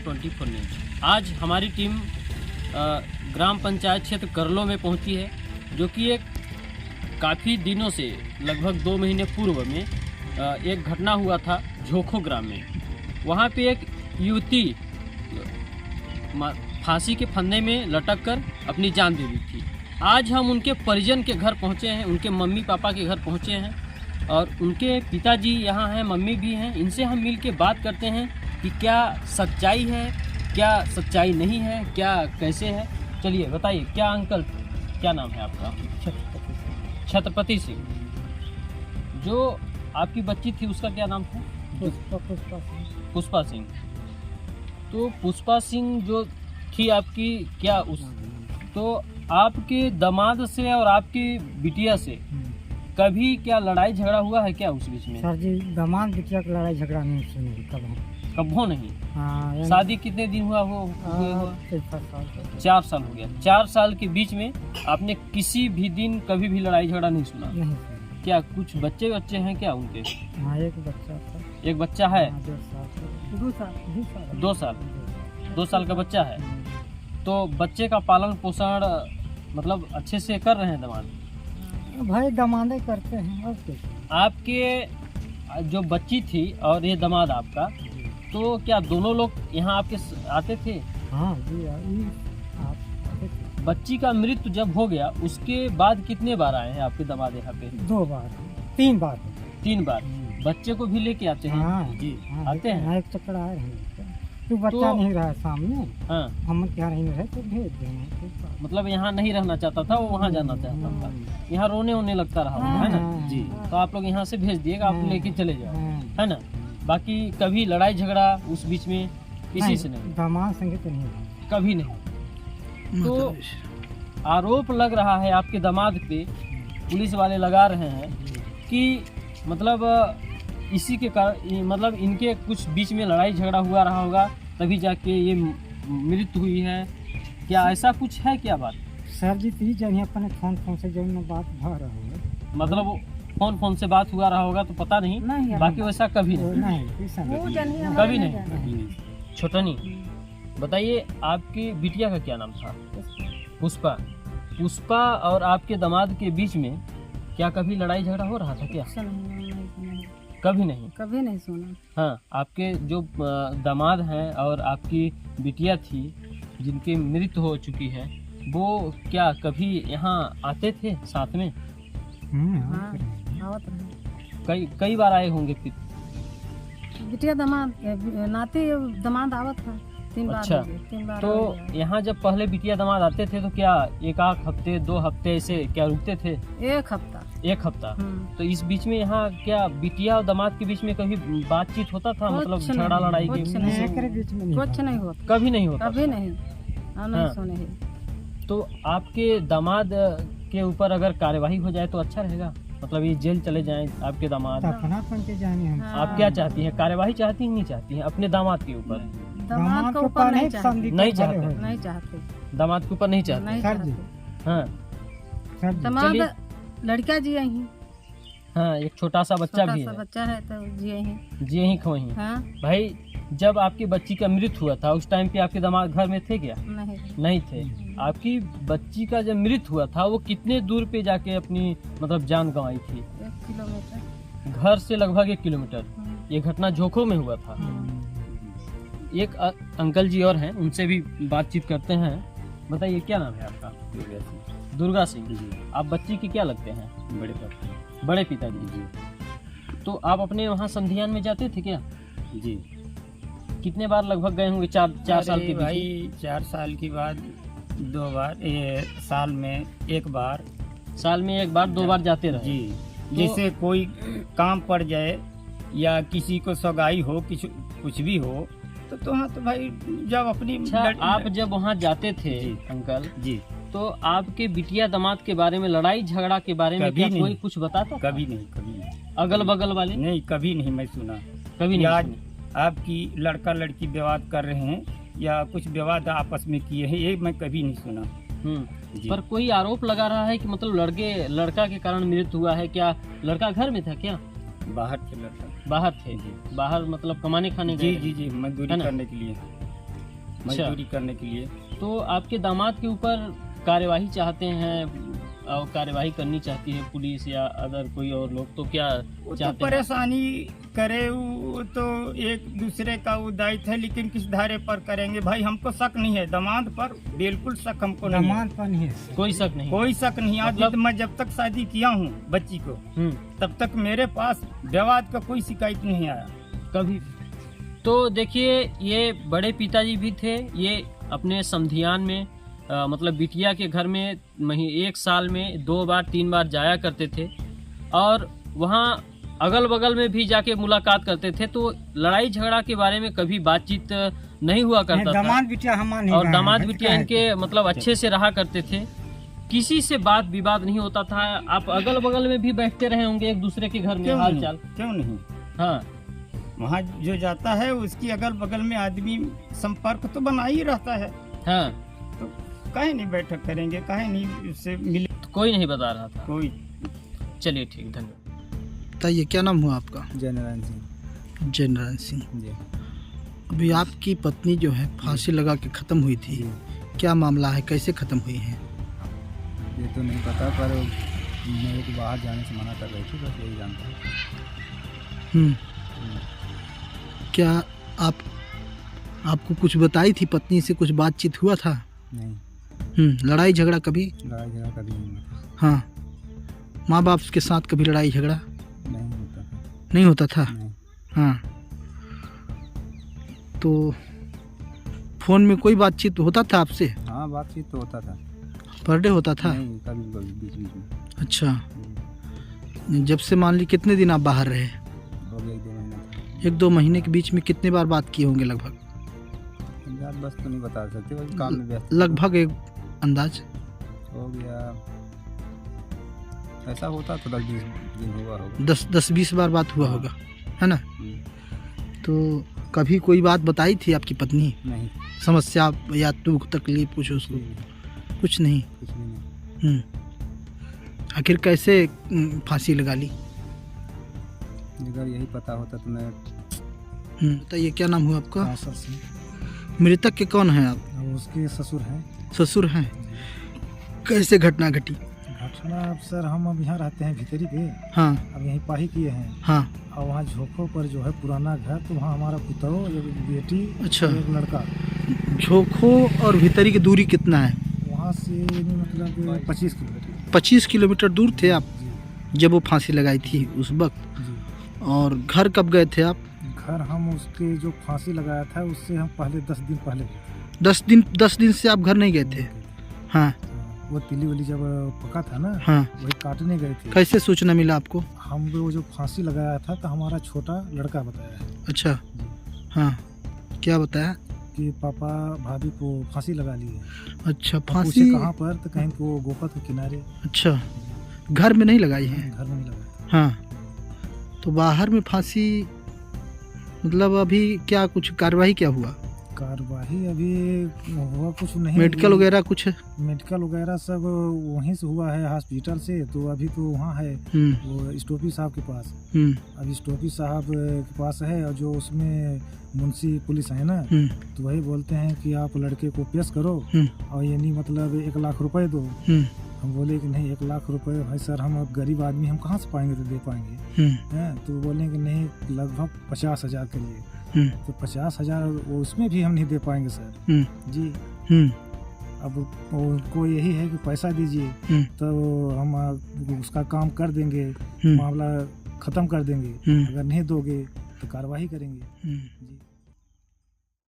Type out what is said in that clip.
N24 news. आज हमारी team ग्राम पंचायत क्षेत्र करलो में पहुंची है, जो कि एक काफ़ी दिनों से लगभग 2 महीने पूर्व में एक घटना हुआ था झोखो ग्राम में। वहां पे एक युवती फांसी के फंदे में लटक कर अपनी जान दे दी थी। आज हम उनके परिजन के घर पहुंचे हैं, उनके मम्मी पापा के घर पहुंचे हैं और उनके पिताजी यहाँ हैं, मम्मी भी हैं। इनसे हम मिल के बात करते हैं कि क्या सच्चाई है, क्या सच्चाई नहीं है, क्या कैसे है। चलिए बताइए, क्या अंकल क्या नाम है आपका? छत्रपति सिंह। जो आपकी बच्ची थी उसका क्या नाम था? पुष्पा सिंह। तो पुष्पा सिंह जो थी आपकी, क्या उस तो आपके दामाद से और आपकी बिटिया से कभी क्या लड़ाई झगड़ा हुआ है क्या उस बीच में? सर जी, दामाद बिटिया की लड़ाई झगड़ा नहीं सुनी कभी नहीं। हाँ, शादी कितने दिन हुआ? 4 साल हो गया। 4 साल के बीच में आपने किसी भी दिन कभी भी लड़ाई झगड़ा नहीं सुना? नहीं। क्या कुछ बच्चे हैं क्या उनके? हाँ, एक बच्चा था। एक बच्चा है? 2 साल 2 साल का बच्चा है। तो बच्चे का पालन पोषण मतलब अच्छे से कर रहे हैं दामाद? भाई दामादे करते हैं और क्या। आपके जो बच्ची थी और ये दामाद आपका, तो क्या दोनों लोग यहाँ आपके आते थे? हाँ जी, आप आते थे। बच्ची का मृत्यु जब हो गया उसके बाद कितने बार आए हैं आपके दामाद यहाँ पे? 2 बार 3 बार 3 बार। बच्चे को भी लेके आते हैं? हाँ जी, हाँ, आते हैं। हाँ, एक चक्कर आए हैं। तू बच्चा नहीं रहा सामने, हाँ, हम क्या नहीं रहे तो भेज देना। मतलब यहाँ नहीं रहना चाहता था, वो वहाँ जाना चाहता था। यहाँ रोने होने लगता रहा होगा, है ना? जी। तो आप लोग यहाँ से भेज दिएगा, आप लेके चले जाओ, है ना? बाकी कभी लड़ाई झगड़ा उस बीच में किसी से नहीं? दामाद संगे तो नहीं, कभी नहीं। तो आरोप लग रहा है आपके दामाद पे, पुलिस वाले लगा रहे हैं कि मतलब इसी के कारण, मतलब इनके कुछ बीच में लड़ाई झगड़ा हुआ रहा होगा, तभी जाके ये मृत्यु हुई है। क्या ऐसा कुछ है क्या बात? सर जी, 30 जगह अपने फोन से जो में बात भा रहा है, मतलब फोन से बात हुआ रहा होगा तो पता नहीं, बाकी वैसा कभी नहीं। कभी नहीं। छोटनी, बताइए आपकी बिटिया का क्या नाम था? पुष्पा। पुष्पा और आपके दामाद के बीच में क्या कभी लड़ाई झगड़ा हो रहा था क्या? कभी नहीं सुना। हाँ, आपके जो दामाद हैं और आपकी बिटिया थी जिनकी मृत्यु हो चुकी है, वो क्या कभी यहाँ आते थे साथ में? हाँ, आवत रहे। कई बार आए होंगे फिर? बिटिया दामाद नाती दामाद आवत था 3 बार। अच्छा, 3 बार। तो यहाँ जब पहले बिटिया दामाद आते थे तो क्या 1 हफ्ते 2 हफ्ते ऐसे क्या रुकते थे? 1 हफ्ता। 1 हफ्ता। तो इस बीच में यहाँ क्या बिटिया और दामाद के बीच में कभी बातचीत होता था? मतलब झगड़ा लड़ाई के बीच में कुछ नहीं होता। कभी नहीं होता? कभी नहीं। हाँ। सुने ही। तो आपके दामाद के ऊपर अगर कार्यवाही हो जाए तो अच्छा रहेगा, मतलब ये जेल चले जाएं आपके दामाद। अपनापन के जाने हम। आप क्या चाहती हैं, कार्यवाही चाहती हैं नहीं चाहती हैं अपने दामाद के ऊपर? दामाद के ऊपर नहीं चाहते। नहीं चाहते। दामाद के ऊपर नहीं चाहते। सर जी, हाँ, दामाद लड़का जी यहीं। हाँ, एक छोटा सा बच्चा भी है। बच्चा है तो जी यहीं खवहीं। हाँ। भाई, जब आपकी बच्ची का मृत्यु हुआ था उस टाइम पे आपके दामाद घर में थे क्या? नहीं थे। आपकी बच्ची का जब मृत्यु हुआ था वो कितने दूर पे जाके अपनी मतलब जान गंवाई थी? 1 किलोमीटर। घर से लगभग 1 किलोमीटर। ये घटना झोखो में हुआ था। एक अंकल जी और हैं, उनसे भी बातचीत करते हैं। बताइए, क्या नाम है आपका? दुर्गा सिंह। आप बच्ची की क्या लगते हैं? बड़े पिताजी जी। तो आप अपने वहाँ संधियान में जाते थे क्या? जी। कितने बार लगभग गए होंगे? 4 साल के भाई 4 साल के बाद 2 बार, साल में 1 बार। साल में 1 बार 2 बार जाते रहे? जी। जैसे कोई काम पड़ जाए या किसी को सगाई हो, कुछ भी हो तो हाँ, तो भाई जब अपनी आप जब वहाँ जाते थे अंकल जी, तो आपके बिटिया दामाद के बारे में, लड़ाई झगड़ा के बारे में क्या कोई कुछ बताता? कभी नहीं। अगल बगल वाले? नहीं, कभी नहीं मैं सुना। कभी नहीं। आज आपकी लड़का लड़की विवाद कर रहे हैं या कुछ विवाद आपस में किए हैं, ये मैं कभी नहीं सुना। पर कोई आरोप लगा रहा है कि मतलब लड़का के कारण मृत्यु हुआ है। क्या लड़का घर में था क्या? बाहर थे लड़का। बाहर थे? बाहर मतलब कमाने खाने जी, मजदूरी करने के लिए। मजदूरी करने के लिए। तो आपके दामाद के ऊपर कार्यवाही चाहते हैं और कार्यवाही करनी चाहती है पुलिस या अदर कोई और लोग, तो क्या वो तो चाहते हैं? परेशानी करे, वो तो एक दूसरे का वो दायित्व है, लेकिन किस धारे पर करेंगे भाई? हमको शक नहीं है दामाद पर, बिल्कुल शक हमको नहीं है। दामाद पर नहीं है। कोई शक नहीं? कोई शक नहीं। आज मतलब- मैं जब तक शादी किया हूँ बच्ची को, तब तक मेरे पास विवाद का कोई शिकायत नहीं आया कभी। तो देखिए, ये बड़े पिताजी भी थे, ये अपने समधियान में मतलब बिटिया के घर में एक साल में 2 बार 3 बार जाया करते थे और वहाँ अगल बगल में भी जाके मुलाकात करते थे। तो लड़ाई झगड़ा के बारे में कभी बातचीत नहीं हुआ करता था। दामाद बिटिया हमारे नहीं और रहा दामाद है, बिटिया क्या है? इनके मतलब अच्छे से रहा करते थे, किसी से बात विवाद नहीं होता था। आप अगल बगल में भी बैठते रहे होंगे एक दूसरे के घर में क्यों हाल नहीं? चाल? क्यों नहीं? हाँ, वहाँ जो जाता है उसकी अगल बगल में आदमी संपर्क तो बना ही रहता है, हाँ। तो काहे नहीं बैठक करेंगे, काहे नहीं उससे मिले? तो कोई नहीं बता रहा था। कोई चलिए ठीक, धन्यवाद। बताइए क्या नाम हुआ आपका? जयनारायण सिंह जयनारायण सिंह। जी। अभी आपकी पत्नी जो है फांसी लगा के ख़त्म हुई थी, क्या मामला है, कैसे ख़त्म हुई है? ये तो नहीं पता, पर मेरे को बाहर जाने से मना कर रही थी, बस यही जानता हूँ। हम्म। क्या आपको कुछ बताई थी पत्नी से, कुछ बातचीत हुआ था? नहीं, लड़ाई झगड़ा कभी? लड़ाई झगड़ा कभी नहीं होता। हाँ, माँ बाप के साथ कभी लड़ाई झगड़ा नहीं होता था। नहीं होता था? नहीं। हाँ, तो फ़ोन में कोई बातचीत होता था आपसे? हाँ, बातचीत तो होता था। पर डे होता था? नहीं, कभी कभी बीच बीच में। अच्छा, जब से मान ली कितने दिन आप बाहर रहे? हो गया 1-2 महीना था। 1-2 महीने के बीच में कितने बार बात किए होंगे लगभग? बात बस तो नहीं बता सकते, बस काम में व्यस्त। लगभग एक अंदाज? हो गया, ऐसा होता तो 10-20 दिन हुआ होगा। 10-20 बार बात हुआ होगा, है ना? तो कभी कोई बात बताई थी आपकी पत्नी, नहीं, समस्या या दुख तकलीफ कुछ उसको? कुछ नहीं। कुछ भी नहीं। आखिर कैसे फांसी लगा ली? अगर यही पता होता तो मैं। बताइए क्या नाम हुआ आपका? कासर सिंह। मृतक के कौन हैं आप? उसके ससुर हैं। ससुर हैं। कैसे घटना घटी? घटना अब सर, हम अब यहाँ रहते हैं भीतरी पे, हाँ अब यहीं पाही किए हैं। हाँ। और वहाँ झोंकों पर जो है पुराना घर, तो वहाँ हमारा पुतौ, एक बेटी, अच्छा। एक लड़का। झोंको और भीतरी की दूरी कितना है? वहाँ से मतलब 25 किलोमीटर। 25 किलोमीटर दूर थे आप जी जब वो फांसी लगाई थी उस वक्त? जी। और घर कब गए थे आप? घर हम उसके जो फांसी लगाया था उससे हम पहले 10 दिन पहले गए थे। 10 दिन से आप घर नहीं गए थे? हाँ। वो तिली वली जब पका था ना, हाँ। वही काटने गए थे। कैसे सूचना मिला आपको? हम वो जो फांसी लगाया था तो हमारा छोटा लड़का बताया है अच्छा। हाँ, क्या बताया? कि पापा भाभी को फांसी लगा ली है। अच्छा, पूछे फांसी कहाँ पर, तो कहीं को गोपत के किनारे। अच्छा, घर में नहीं लगाई है? घर में नहीं लगाया। हाँ, तो बाहर में फांसी, मतलब अभी क्या कुछ कार्रवाई क्या हुआ? कार्रवाई अभी हुआ कुछ नहीं। मेडिकल वगैरह कुछ? मेडिकल वगैरह सब वहीं से हुआ है, हॉस्पिटल से। तो अभी तो वहाँ है वो स्टोपी साहब के पास। अभी स्टोपी साहब के पास है, और जो उसमें मुंशी पुलिस है ना, तो वही बोलते हैं कि आप लड़के को पेश करो और ये नहीं मतलब 1 लाख रुपए दो। हम बोले कि नहीं, 1 लाख रुपए भाई सर, हम अब गरीब आदमी, हम कहाँ से पाएंगे, तो दे पाएंगे हैं? तो बोले कि नहीं, लगभग 50,000 करिए। तो 50,000 वो उसमें भी हम नहीं दे पाएंगे सर जी। अब उनको यही है कि पैसा दीजिए तो हम उसका काम कर देंगे, मामला ख़त्म कर देंगे। अगर नहीं दोगे तो कार्रवाई करेंगे जी।